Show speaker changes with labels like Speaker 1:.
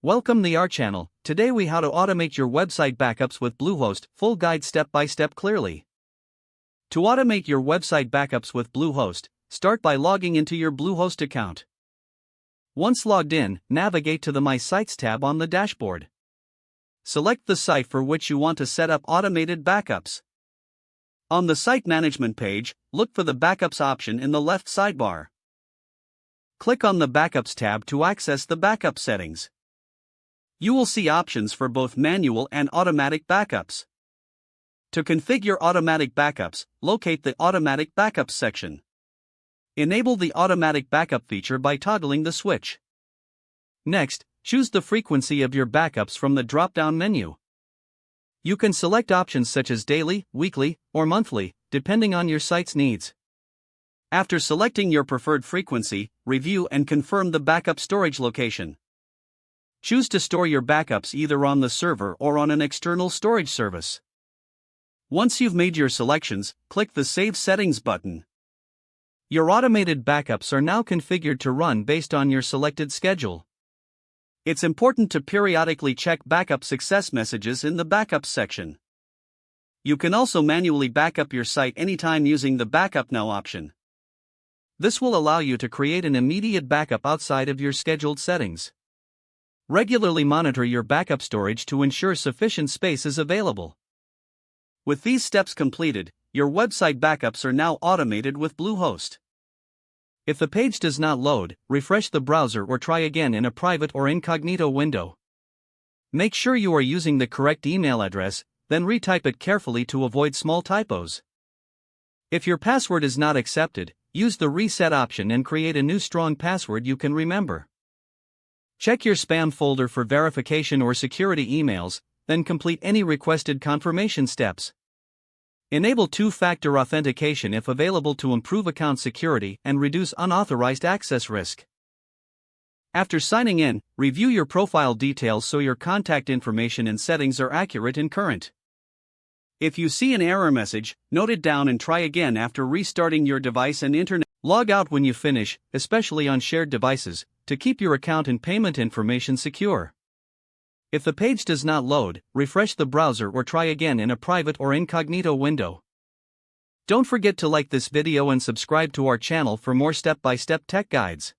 Speaker 1: Welcome to our channel. Today we how to automate your website backups with Bluehost, full guide step by step clearly. To automate your website backups with Bluehost, start by logging into your Bluehost account. Once logged in, navigate to the My Sites tab on the dashboard. Select the site for which you want to set up automated backups. On the site management page, look for the Backups option in the left sidebar. Click on the Backups tab to access the backup settings. You will see options for both manual and automatic backups. To configure automatic backups, locate the Automatic Backups section. Enable the Automatic Backup feature by toggling the switch. Next, choose the frequency of your backups from the drop-down menu. You can select options such as daily, weekly, or monthly, depending on your site's needs. After selecting your preferred frequency, review and confirm the backup storage location. Choose to store your backups either on the server or on an external storage service. Once you've made your selections, click the Save Settings button. Your automated backups are now configured to run based on your selected schedule. It's important to periodically check backup success messages in the Backups section. You can also manually backup your site anytime using the Backup Now option. This will allow you to create an immediate backup outside of your scheduled settings. Regularly monitor your backup storage to ensure sufficient space is available. With these steps completed, your website backups are now automated with Bluehost. If the page does not load, refresh the browser or try again in a private or incognito window. Make sure you are using the correct email address, then retype it carefully to avoid small typos. If your password is not accepted, use the Reset option and create a new strong password you can remember. Check your spam folder for verification or security emails, then complete any requested confirmation steps. Enable two-factor authentication if available to improve account security and reduce unauthorized access risk. After signing in, review your profile details so your contact information and settings are accurate and current. If you see an error message, note it down and try again after restarting your device and internet. Log out when you finish, especially on shared devices, to keep your account and payment information secure. If the page does not load, refresh the browser or try again in a private or incognito window. Don't forget to like this video and subscribe to our channel for more step-by-step tech guides.